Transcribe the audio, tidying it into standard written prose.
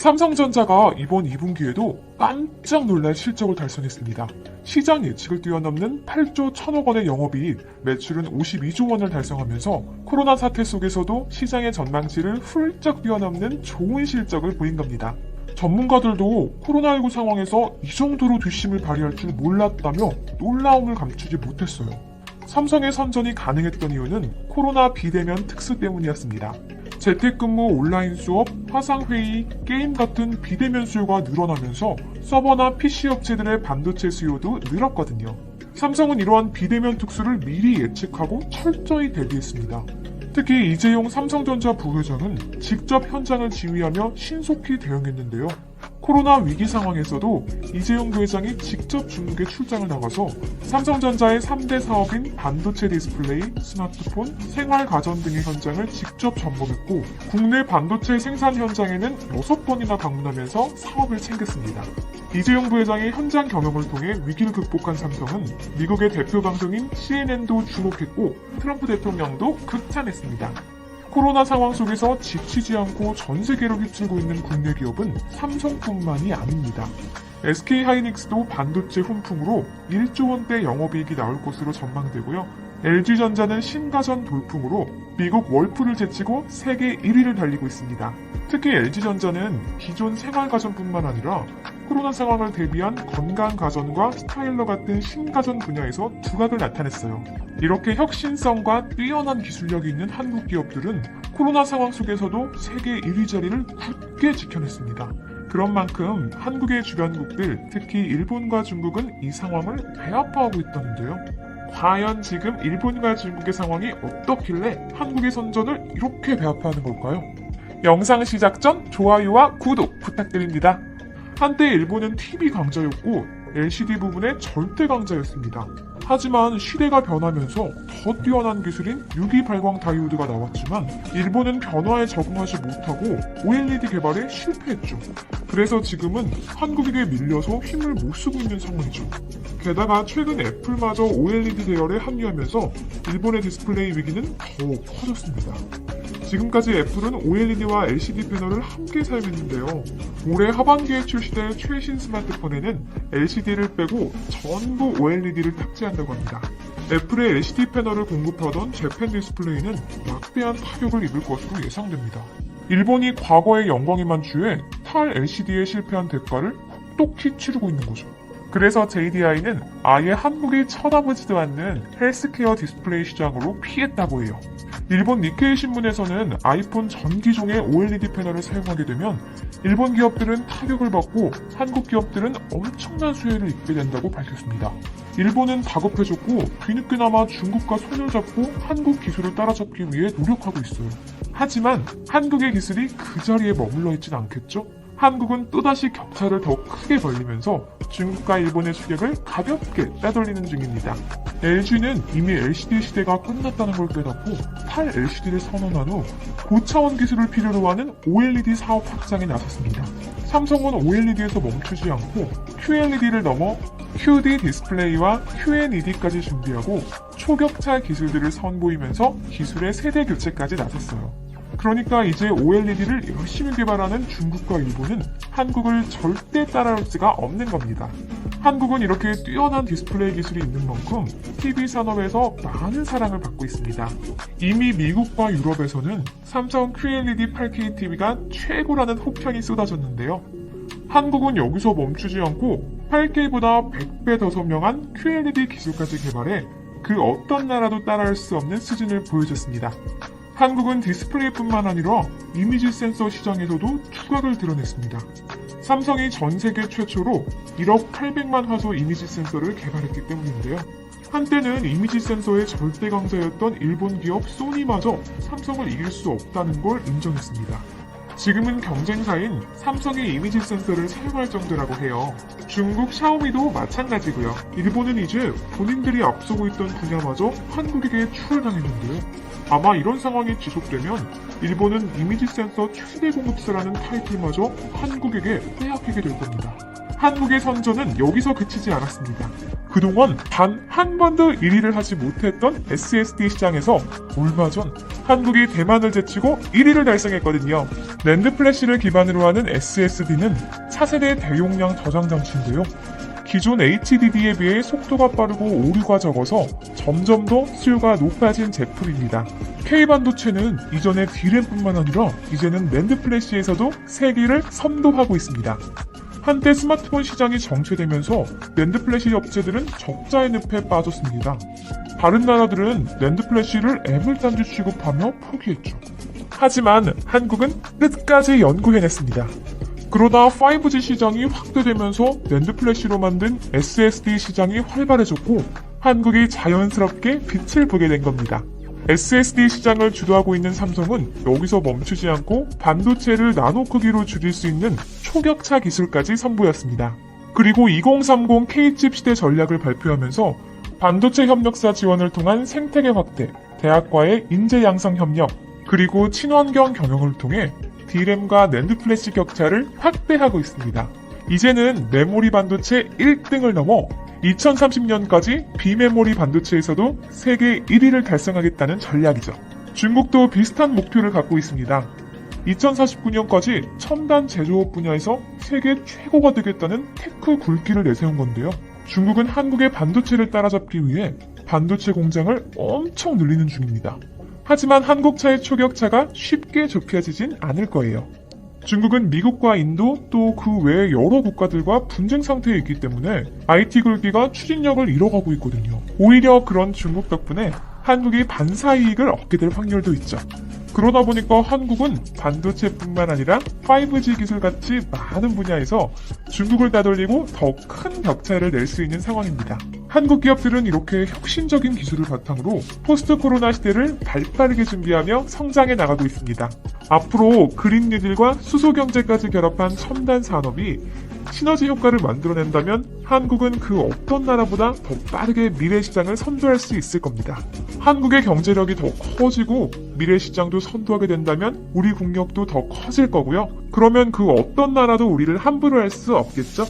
삼성전자가 이번 2분기에도 깜짝 놀랄 실적을 달성했습니다. 시장 예측을 뛰어넘는 8조 1천억 원의 영업이익, 매출은 52조 원을 달성하면서 코로나 사태 속에서도 시장의 전망치를 훌쩍 뛰어넘는 좋은 실적을 보인 겁니다. 전문가들도 코로나19 상황에서 이 정도로 뒷심을 발휘할 줄 몰랐다며 놀라움을 감추지 못했어요. 삼성의 선전이 가능했던 이유는 코로나 비대면 특수 때문이었습니다. 재택근무, 온라인 수업, 화상회의, 게임 같은 비대면 수요가 늘어나면서 서버나 PC 업체들의 반도체 수요도 늘었거든요. 삼성은 이러한 비대면 특수를 미리 예측하고 철저히 대비했습니다. 특히 이재용 삼성전자 부회장은 직접 현장을 지휘하며 신속히 대응했는데요. 코로나 위기 상황에서도 이재용 부회장이 직접 중국에 출장을 나가서 삼성전자의 3대 사업인 반도체 디스플레이, 스마트폰, 생활 가전 등의 현장을 직접 점검했고 국내 반도체 생산 현장에는 6번이나 방문하면서 사업을 챙겼습니다. 이재용 부회장의 현장 경험을 통해 위기를 극복한 삼성은 미국의 대표 방송인 CNN도 주목했고 트럼프 대통령도 극찬했습니다. 코로나 상황 속에서 지치지 않고 전 세계로 휩쓸고 있는 국내 기업은 삼성뿐만이 아닙니다. SK하이닉스도 반도체 훈풍으로 1조 원대 영업이익이 나올 것으로 전망되고요. LG전자는 신가전 돌풍으로 미국 월프를 제치고 세계 1위를 달리고 있습니다. 특히 LG전자는 기존 생활가전뿐만 아니라 코로나 상황을 대비한 건강가전과 스타일러 같은 신가전 분야에서 두각을 나타냈어요. 이렇게 혁신성과 뛰어난 기술력이 있는 한국 기업들은 코로나 상황 속에서도 세계 1위 자리를 굳게 지켜냈습니다. 그런 만큼 한국의 주변국들, 특히 일본과 중국은 이 상황을 배아파하고 있다는데요. 과연 지금 일본과 중국의 상황이 어떻길래 한국의 선전을 이렇게 배아파하는 걸까요? 영상 시작 전 좋아요와 구독 부탁드립니다. 한때 일본은 TV 강자였고 LCD 부분의 절대 강자였습니다. 하지만 시대가 변하면서 더 뛰어난 기술인 유리 발광 다이오드가 나왔지만 일본은 변화에 적응하지 못하고 OLED 개발에 실패했죠. 그래서 지금은 한국에게 밀려서 힘을 못 쓰고 있는 상황이죠. 게다가 최근 애플마저 OLED 대열에 합류하면서 일본의 디스플레이 위기는 더 커졌습니다. 지금까지 애플은 OLED와 LCD 패널을 함께 사용했는데요. 올해 하반기에 출시될 최신 스마트폰에는 LCD를 빼고 전부 OLED를 탑재한다고 합니다. 애플의 LCD 패널을 공급하던 재팬 디스플레이는 막대한 타격을 입을 것으로 예상됩니다. 일본이 과거의 영광에만 취해 탈 LCD에 실패한 대가를 혹독히 치르고 있는 거죠. 그래서 JDI는 아예 한국이 쳐다보지도 않는 헬스케어 디스플레이 시장으로 피했다고 해요. 일본 니케이 신문에서는 아이폰 전 기종의 OLED 패널을 사용하게 되면 일본 기업들은 타격을 받고 한국 기업들은 엄청난 수혜를 입게 된다고 밝혔습니다. 일본은 다급해졌고 뒤늦게나마 중국과 손을 잡고 한국 기술을 따라잡기 위해 노력하고 있어요. 하지만 한국의 기술이 그 자리에 머물러 있진 않겠죠? 한국은 또다시 격차를 더 크게 벌리면서 중국과 일본의 추격을 가볍게 따돌리는 중입니다. LG는 이미 LCD 시대가 끝났다는 걸 깨닫고 탈 LCD를 선언한 후 고차원 기술을 필요로 하는 OLED 사업 확장에 나섰습니다. 삼성은 OLED에서 멈추지 않고 QLED를 넘어 QD 디스플레이와 QNED까지 준비하고 초격차 기술들을 선보이면서 기술의 세대 교체까지 나섰어요. 그러니까 이제 OLED를 열심히 개발하는 중국과 일본은 한국을 절대 따라올 수가 없는 겁니다. 한국은 이렇게 뛰어난 디스플레이 기술이 있는 만큼 TV 산업에서 많은 사랑을 받고 있습니다. 이미 미국과 유럽에서는 삼성 QLED 8K TV가 최고라는 호평이 쏟아졌는데요. 한국은 여기서 멈추지 않고 8K보다 100배 더 선명한 QLED 기술까지 개발해 그 어떤 나라도 따라할 수 없는 수준을 보여줬습니다. 한국은 디스플레이뿐만 아니라 이미지 센서 시장에서도 두각을 드러냈습니다. 삼성이 전 세계 최초로 1억 800만 화소 이미지 센서를 개발했기 때문인데요. 한때는 이미지 센서의 절대 강자였던 일본 기업 소니마저 삼성을 이길 수 없다는 걸 인정했습니다. 지금은 경쟁사인 삼성의 이미지 센서를 사용할 정도라고 해요. 중국 샤오미도 마찬가지고요. 일본은 이제 본인들이 앞서고 있던 분야마저 한국에게 추월당했는데요. 아마 이런 상황이 지속되면 일본은 이미지 센서 최대 공급사라는 타이틀마저 한국에게 빼앗기게 될 겁니다. 한국의 선전은 여기서 그치지 않았습니다. 그동안 단 한 번도 1위를 하지 못했던 SSD 시장에서 얼마 전 한국이 대만을 제치고 1위를 달성했거든요. 낸드 플래시를 기반으로 하는 SSD는 차세대 대용량 저장 장치인데요. 기존 HDD에 비해 속도가 빠르고 오류가 적어서 점점 더 수요가 높아진 제품입니다. K반도체는 이전에 D램뿐만 아니라 이제는 낸드 플래시에서도 세기를 선도하고 있습니다. 한때 스마트폰 시장이 정체되면서 낸드 플래시 업체들은 적자의 늪에 빠졌습니다. 다른 나라들은 낸드 플래시를 애물단지 취급하며 포기했죠. 하지만 한국은 끝까지 연구해냈습니다. 그러다 5G 시장이 확대되면서 낸드 플래시로 만든 SSD 시장이 활발해졌고 한국이 자연스럽게 빛을 보게 된 겁니다. SSD 시장을 주도하고 있는 삼성은 여기서 멈추지 않고 반도체를 나노 크기로 줄일 수 있는 초격차 기술까지 선보였습니다. 그리고 2030 K칩 시대 전략을 발표하면서 반도체 협력사 지원을 통한 생태계 확대, 대학과의 인재 양성 협력, 그리고 친환경 경영을 통해 D램과 낸드 플래시 격차를 확대하고 있습니다. 이제는 메모리 반도체 1등을 넘어 2030년까지 비메모리 반도체에서도 세계 1위를 달성하겠다는 전략이죠. 중국도 비슷한 목표를 갖고 있습니다. 2049년까지 첨단 제조업 분야에서 세계 최고가 되겠다는 테크 굴기를 내세운 건데요. 중국은 한국의 반도체를 따라잡기 위해 반도체 공장을 엄청 늘리는 중입니다. 하지만 한국차의 초격차가 쉽게 좁혀지진 않을 거예요. 중국은 미국과 인도 또 그 외 여러 국가들과 분쟁 상태에 있기 때문에 IT 굴기가 추진력을 잃어가고 있거든요. 오히려 그런 중국 덕분에 한국이 반사 이익을 얻게 될 확률도 있죠. 그러다 보니까 한국은 반도체뿐만 아니라 5G 기술 같이 많은 분야에서 중국을 따돌리고 더 큰 격차를 낼 수 있는 상황입니다. 한국 기업들은 이렇게 혁신적인 기술을 바탕으로 포스트 코로나 시대를 발빠르게 준비하며 성장해 나가고 있습니다. 앞으로 그린 뉴딜과 수소 경제까지 결합한 첨단 산업이 시너지 효과를 만들어낸다면 한국은 그 어떤 나라보다 더 빠르게 미래 시장을 선도할 수 있을 겁니다. 한국의 경제력이 더 커지고 미래 시장도 선도하게 된다면 우리 국력도 더 커질 거고요. 그러면 그 어떤 나라도 우리를 함부로 할 수 없겠죠?